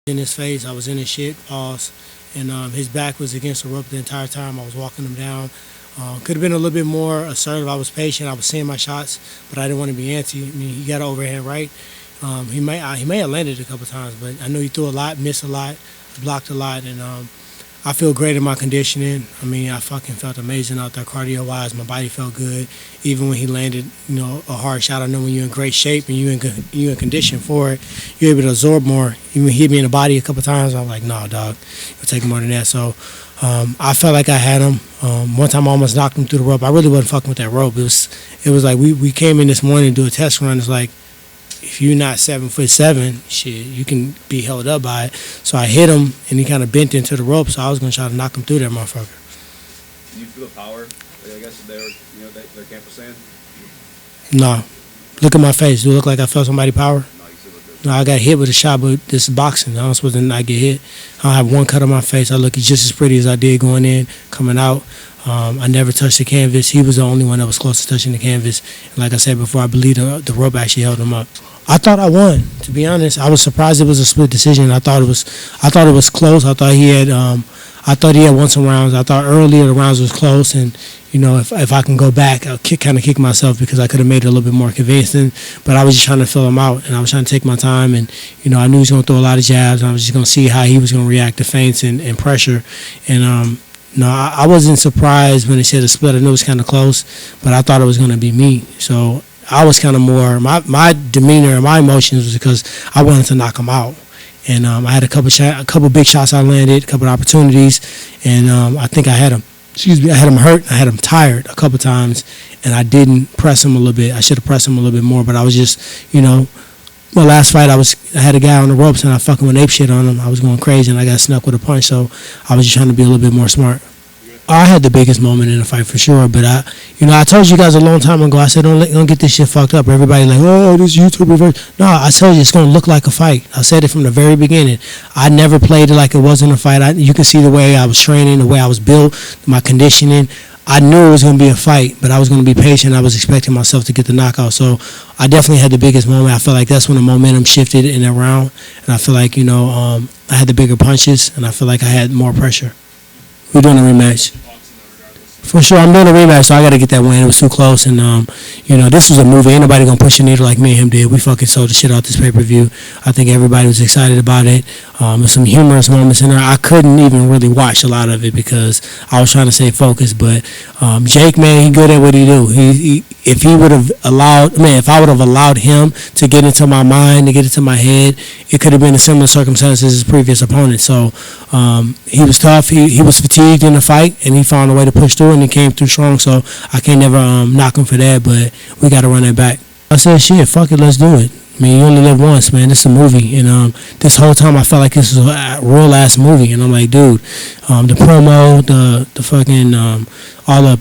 in his face. I was in his shit, pause. And his back was against the rope the entire time. I was walking him down. Could have been a little bit more assertive. I was patient. I was seeing my shots, but I didn't want to be antsy. I mean, he got an overhand right. He may have landed a couple times, but I know he threw a lot, missed a lot, blocked a lot, and I feel great in my conditioning. I mean, I fucking felt amazing out there cardio-wise. My body felt good. Even when he landed, a hard shot, I know when you're in great shape and you're in condition for it, you're able to absorb more. Even hit me in the body a couple times, I'm like, nah, dog, it'll take more than that. So I felt like I had him. One time I almost knocked him through the rope. I really wasn't fucking with that rope. It was like we came in this morning to do a test run. It's like, if you're not 7'7", shit, you can be held up by it. So I hit him, and he kind of bent into the rope. So I was gonna try to knock him through that motherfucker. Do you feel the power? I guess their camp was saying. No, look at my face. Do it look like I felt somebody's power? No, you still look good. No, I got hit with a shot, but this is boxing. I'm supposed to not get hit. I don't have one cut on my face. I look just as pretty as I did going in, coming out. I never touched the canvas. He was the only one that was close to touching the canvas. And like I said before, I believe the rope actually held him up. I thought I won. To be honest, I was surprised it was a split decision. I thought it was close. I thought he had won some rounds. I thought earlier the rounds was close, and if I can go back, I'll kind of kick myself because I could have made it a little bit more convincing. But I was just trying to fill him out, and I was trying to take my time. And I knew he was going to throw a lot of jabs. And I was just going to see how he was going to react to feints and pressure. And no, I wasn't surprised when they said a split. I knew it was kind of close, but I thought it was going to be me. So I was kind of more, my demeanor and my emotions was because I wanted to knock him out. And I had a couple big shots I landed, a couple opportunities, and I think I had him. I had him hurt. I had him tired a couple times, and I didn't press him a little bit. I should have pressed him a little bit more, but I was just, my last fight, I had a guy on the ropes, and I fucking went ape shit on him. I was going crazy, and I got snuck with a punch, so I was just trying to be a little bit more smart. I had the biggest moment in the fight for sure, but I told you guys a long time ago. I said don't get this shit fucked up. Everybody like, oh, this YouTube reverse. No, I told you it's gonna look like a fight. I said it from the very beginning. I never played it like it wasn't a fight. You can see the way I was training, the way I was built, my conditioning. I knew it was gonna be a fight, but I was gonna be patient. I was expecting myself to get the knockout, so I definitely had the biggest moment. I feel like that's when the momentum shifted in that round, and I feel like I had the bigger punches, and I feel like I had more pressure. We're doing a rematch. For sure, I'm doing a rematch, so I got to get that win. It was too close, and this was a movie. Ain't nobody gonna push the needle like me and him did. We fucking sold the shit out this pay-per-view. I think everybody was excited about it. There's some humorous moments in there. I couldn't even really watch a lot of it because I was trying to stay focused. But Jake, man, he good at what he do. If I would have allowed him to get into my mind, to get into my head, it could have been a similar circumstances as his previous opponent. So he was tough. He was fatigued in the fight, and he found a way to push through, and he came through strong. So I can't never knock him for that, but we got to run that back. I said, shit, fuck it, let's do it. I mean, you only live once, man. This is a movie, and this whole time I felt like this was a real ass movie, and I'm like, dude, the promo, the fucking all the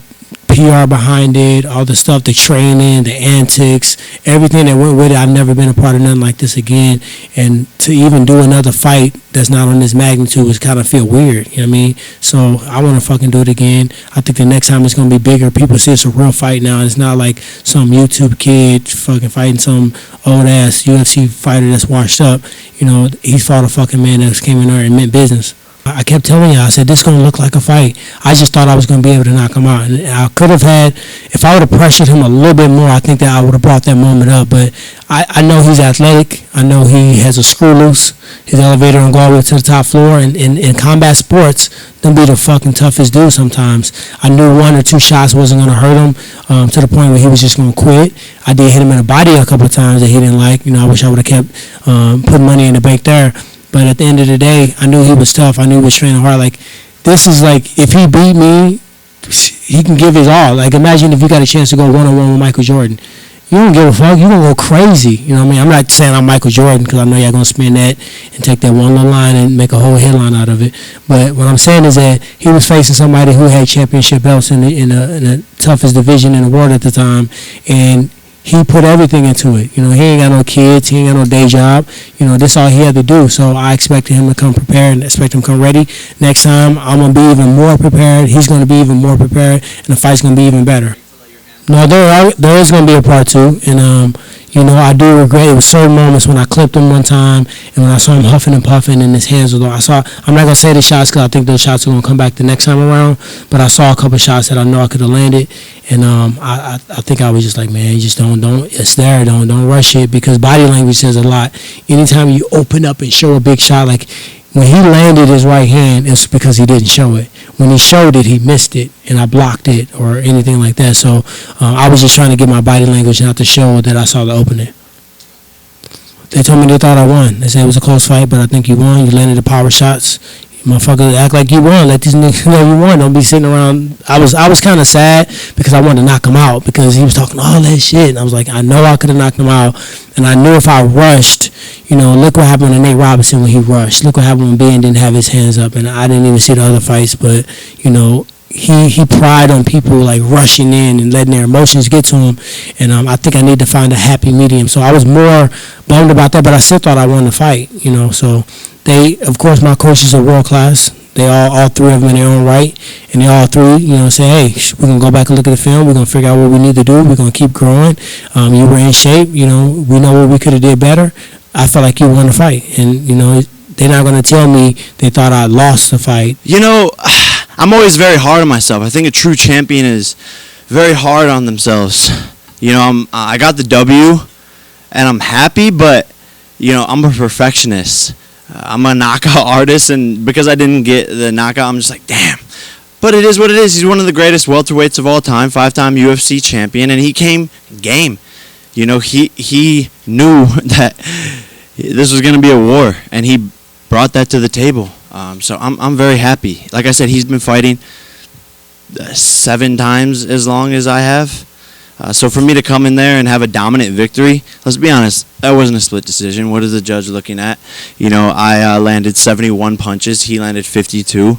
PR behind it, all the stuff, the training, the antics, everything that went with it. I've never been a part of nothing like this again, and to even do another fight that's not on this magnitude was kind of feel weird, you know what I mean? So I want to fucking do it again. I think the next time it's going to be bigger. People see it's a real fight now. It's not like some YouTube kid fucking fighting some old-ass UFC fighter that's washed up. He fought a fucking man that came in there and meant business. I kept telling you, I said, this is going to look like a fight. I just thought I was going to be able to knock him out. And I could have if I would have pressured him a little bit more, I think that I would have brought that moment up. But I know he's athletic. I know he has a screw loose. His elevator and go all the way to the top floor. And in combat sports, them be the fucking toughest dude sometimes. I knew one or two shots wasn't going to hurt him to the point where he was just going to quit. I did hit him in the body a couple of times that he didn't like. I wish I would have kept putting money in the bank there. But at the end of the day, I knew he was tough. I knew he was training hard. Like, this is like, if he beat me, he can give his all. Like, imagine if you got a chance to go one-on-one with Michael Jordan. You don't give a fuck. You're going to go crazy. You know what I mean? I'm not saying I'm Michael Jordan because I know y'all going to spin that and take that one little line and make a whole headline out of it. But what I'm saying is that he was facing somebody who had championship belts in the toughest division in the world at the time. And he put everything into it. He ain't got no kids. He ain't got no day job. This all he had to do. So I expected him to come prepared and expect him to come ready. Next time, I'm going to be even more prepared. He's going to be even more prepared, and the fight's going to be even better. No, there is going to be a part two, and I do regret it was certain moments when I clipped him one time and when I saw him huffing and puffing and his hands were low. I'm not gonna say the shots because I think those shots are gonna come back the next time around, but I saw a couple shots that I know I could have landed, and I think I was just like, man, you just don't it's there, don't rush it, because body language says a lot. Anytime you open up and show a big shot, like when he landed his right hand, it's because he didn't show it. When he showed it, he missed it, and I blocked it or anything like that. So I was just trying to get my body language not to show that I saw the opening. They told me they thought I won. They said it was a close fight, but I think you won. You landed the power shots. Motherfucker, act like you won. Let these niggas know you won. Don't be sitting around. I was kind of sad because I wanted to knock him out because he was talking all that shit. And I was like, I know I could have knocked him out. And I knew if I rushed, look what happened to Nate Robinson when he rushed. Look what happened when Ben didn't have his hands up. And I didn't even see the other fights. But, he pried on people like rushing in and letting their emotions get to him. And I think I need to find a happy medium. So I was more bummed about that. But I still thought I won the fight, So they, of course, my coaches are world class. They all three of them in their own right, and they all three, say, hey, we're gonna go back and look at the film. We're gonna figure out what we need to do. We're gonna keep growing. You were in shape. We know what we could have did better. I felt like you won the fight, and they're not gonna tell me they thought I lost the fight. I'm always very hard on myself. I think a true champion is very hard on themselves. I got the W, and I'm happy, but I'm a perfectionist. I'm a knockout artist, and because I didn't get the knockout, I'm just like, damn. But it is what it is. He's one of the greatest welterweights of all time, 5-time UFC champion, and he came game. He knew that this was going to be a war, and he brought that to the table. So I'm very happy. Like I said, he's been fighting 7 times as long as I have. So for me to come in there and have a dominant victory, let's be honest, that wasn't a split decision. What is the judge looking at? I landed 71 punches. He landed 52.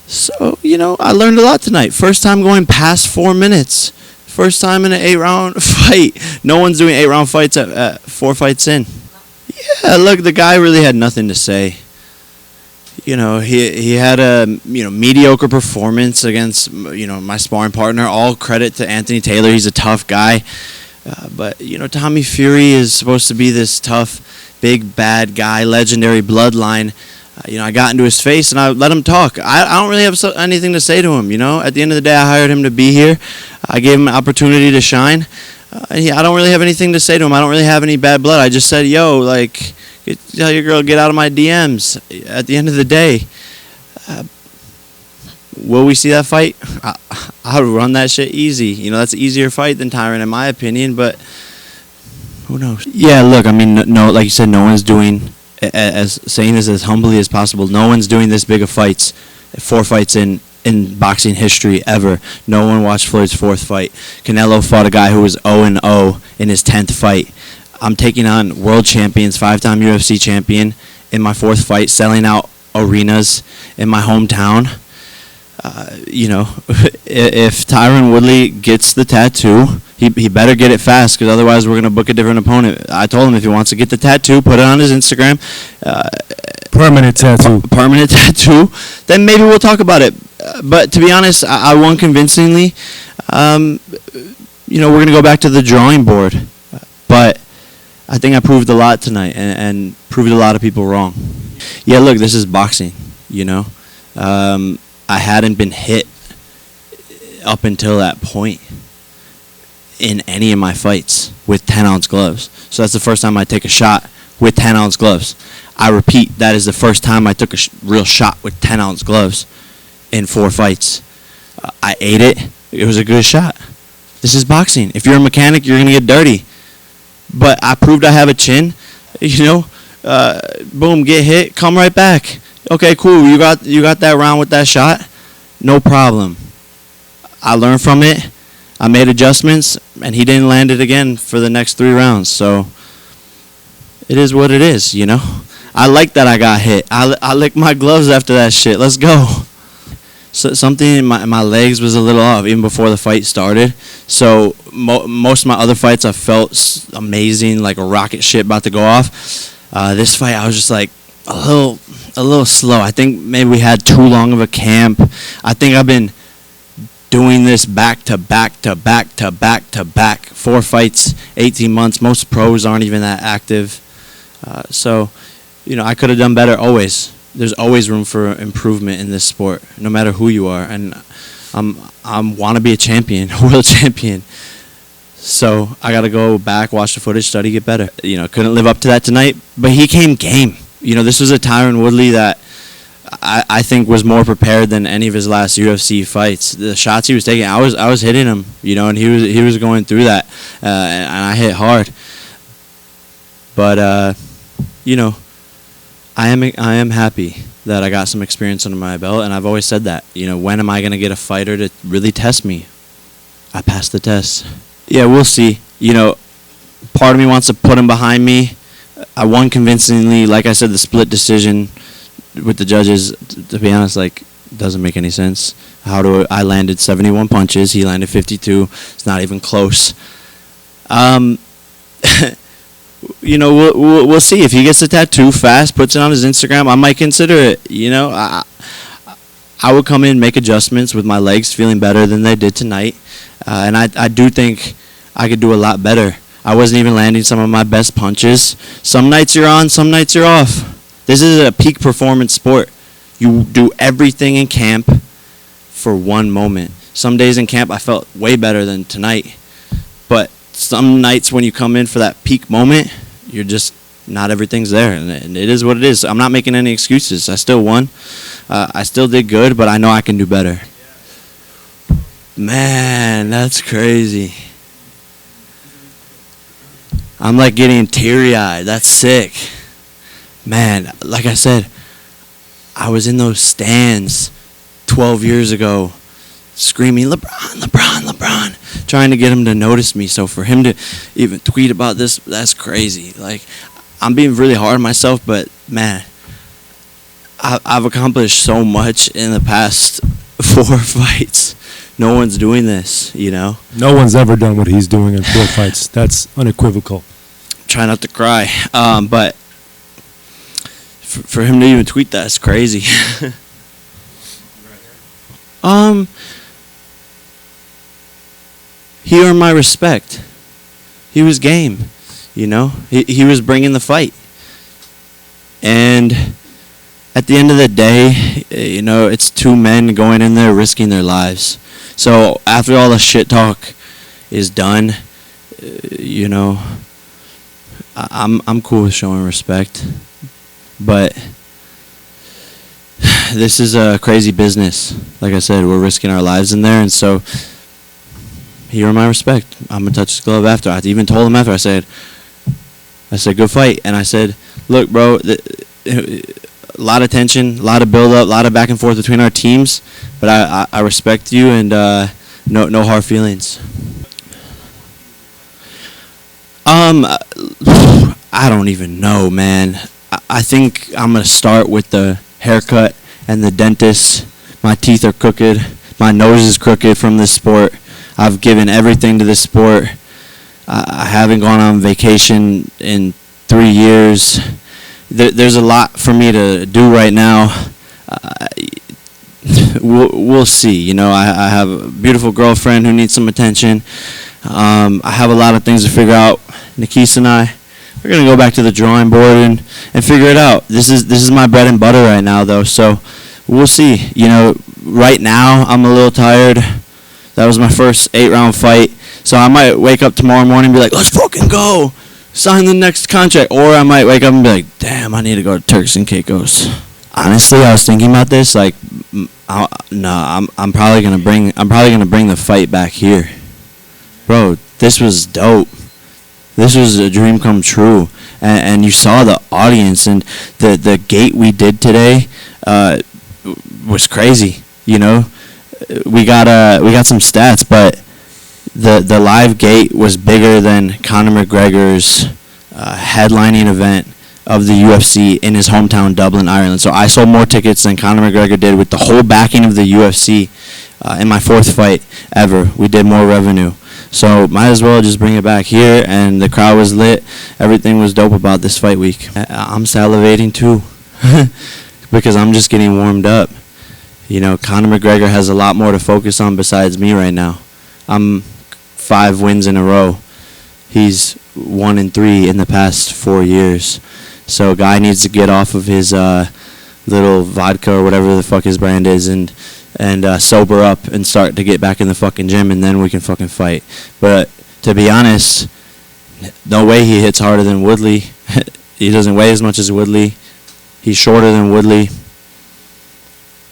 So, I learned a lot tonight. First time going past 4 minutes. First time in an 8-round fight. No one's doing 8-round fights at 4 fights in. Yeah, look, the guy really had nothing to say. He had a mediocre performance against my sparring partner. All credit to Anthony Taylor. He's a tough guy, but Tommy Fury is supposed to be this tough, big bad guy, legendary bloodline. I got into his face and I let him talk. I don't really have anything to say to him. At the end of the day, I hired him to be here. I gave him an opportunity to shine. I don't really have anything to say to him. I don't really have any bad blood. I just said, tell your girl, get out of my DMs. At the end of the day, will we see that fight? I would run that shit easy. That's an easier fight than Tyron, in my opinion, but who knows? Yeah, look, no, like you said, no one's doing, saying this as humbly as possible, no one's doing this big of fights, 4 fights in boxing history ever. No one watched Floyd's 4th fight. Canelo fought a guy who was 0-0 in his 10th fight. I'm taking on world champions, 5-time UFC champion in my 4th fight, selling out arenas in my hometown. If Tyron Woodley gets the tattoo, he better get it fast, because otherwise we're going to book a different opponent. I told him if he wants to get the tattoo, put it on his Instagram. Permanent tattoo. Permanent tattoo. Then maybe we'll talk about it. But to be honest, I won convincingly. We're going to go back to the drawing board. But I think I proved a lot tonight and proved a lot of people wrong. Yeah, look, this is boxing, I hadn't been hit up until that point in any of my fights with 10-ounce gloves. So that's the first time I take a shot with 10-ounce gloves. I repeat, that is the first time I took a real shot with 10-ounce gloves in 4 fights. I ate it. It was a good shot. This is boxing. If you're a mechanic, you're going to get dirty. But I proved I have a chin. Boom, get hit, come right back. Okay, cool. You got that round with that shot. No problem. I learned from it. I made adjustments, and he didn't land it again for the next 3 rounds. So it is what it is, I like that I got hit. I licked my gloves after that shit. Let's go. So something in my legs was a little off even before the fight started. So most of my other fights I felt amazing, like a rocket ship about to go off. This fight I was just like a little slow. I think maybe we had too long of a camp. I think I've been doing this back to back to back to back to back, 4 fights 18 months. Most pros aren't even that active. So, I could have done better always. There's always room for improvement in this sport, no matter who you are. And I want to be a champion, a world champion. So I got to go back, watch the footage, study, get better. Couldn't live up to that tonight, but he came game. This was a Tyron Woodley that I think was more prepared than any of his last UFC fights. The shots he was taking, I was hitting him, and he was going through that, and I hit hard. But I am happy that I got some experience under my belt, and I've always said that. When am I going to get a fighter to really test me? I passed the test. Yeah, we'll see. Part of me wants to put him behind me. I won convincingly. Like I said, the split decision with the judges, to be honest, doesn't make any sense. I landed 71 punches. He landed 52. It's not even close. We'll see. If he gets a tattoo fast, puts it on his Instagram, I might consider it. I would come in, make adjustments with my legs feeling better than they did tonight. And I do think I could do a lot better. I wasn't even landing some of my best punches. Some nights you're on, some nights you're off. This is a peak performance sport. You do everything in camp for one moment. Some days in camp I felt way better than tonight. But some nights when you come in for that peak moment, you're just not everything's there. And it is what it is. I'm not making any excuses. I still won. I still did good, but I know I can do better. Man, that's crazy. I'm getting teary-eyed. That's sick. Man, like I said, I was in those stands 12 years ago screaming, LeBron, LeBron, LeBron, trying to get him to notice me. So for him to even tweet about this, that's crazy. I'm being really hard on myself, but, man, I've accomplished so much in the past 4 fights. No one's doing this, No one's ever done what he's doing in 4 fights. That's unequivocal. Try not to cry. But for him to even tweet that is crazy. He earned my respect. He was game, He was bringing the fight. And at the end of the day, it's 2 men going in there risking their lives. So after all the shit talk is done, I'm cool with showing respect. But this is a crazy business. Like I said, we're risking our lives in there, and so he earned my respect. I'm gonna touch his glove after. I even told him after. I said, good fight. And I said, look, bro, a lot of tension, a lot of build up, a lot of back and forth between our teams, but I respect you, and no hard feelings. I don't even know, man. I think I'm gonna start with the haircut and the dentist. My teeth are crooked. My nose is crooked from this sport. I've given everything to this sport. I haven't gone on vacation in 3 years. There's a lot for me to do right now. We'll see. I have a beautiful girlfriend who needs some attention. I have a lot of things to figure out. Nikisa and I, we're gonna go back to the drawing board and figure it out. This is my bread and butter right now, though. So we'll see. Right now I'm a little tired. That was my first 8-round fight. So I might wake up tomorrow morning and be like, let's fucking go. Sign the next contract. Or I might wake up and be like, damn, I need to go to Turks and Caicos. Honestly, I was thinking about this. I'm probably gonna bring the fight back here. Bro, this was dope. This was a dream come true. And you saw the audience, and the gate we did today was crazy. We got some stats, but the live gate was bigger than Conor McGregor's headlining event of the UFC in his hometown, Dublin, Ireland. So I sold more tickets than Conor McGregor did with the whole backing of the UFC in my 4th fight ever. We did more revenue. So might as well just bring it back here, and the crowd was lit. Everything was dope about this fight week. I'm salivating too because I'm just getting warmed up. Conor McGregor has a lot more to focus on besides me right now. I'm 5 wins in a row. He's 1-3 in the past 4 years. So guy needs to get off of his little vodka or whatever the fuck his brand is and sober up and start to get back in the fucking gym, and then we can fucking fight. But to be honest, no way he hits harder than Woodley. He doesn't weigh as much as Woodley. He's shorter than Woodley.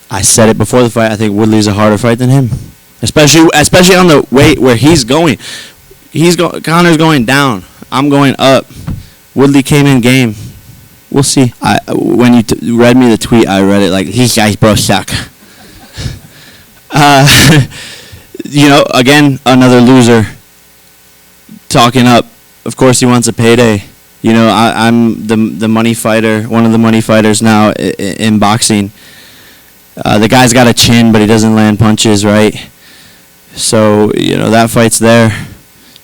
I said it before the fight. I think Woodley's a harder fight than him, especially on the weight where he's going. Connor's going down. I'm going up. Woodley came in game. We'll see. When you read me the tweet, I read it like, these guys both suck. Again, another loser talking up. Of course, he wants a payday. I'm the money fighter, one of the money fighters now in boxing. The guy's got a chin, but he doesn't land punches, right? So, that fight's there.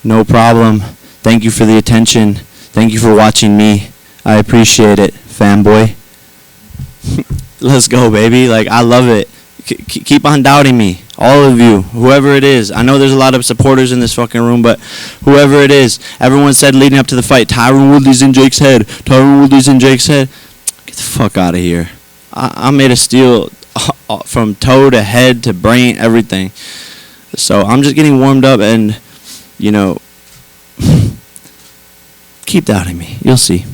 No problem. Thank you for the attention. Thank you for watching me. I appreciate it, fanboy. Let's go, baby. I love it. Keep on doubting me. All of you, whoever it is. I know there's a lot of supporters in this fucking room, but whoever it is, everyone said leading up to the fight, Tyron Woodley's in Jake's head. Tyron Woodley's in Jake's head. Get the fuck out of here. I'm made of steel from toe to head to brain, everything. So I'm just getting warmed up and, keep doubting me. You'll see.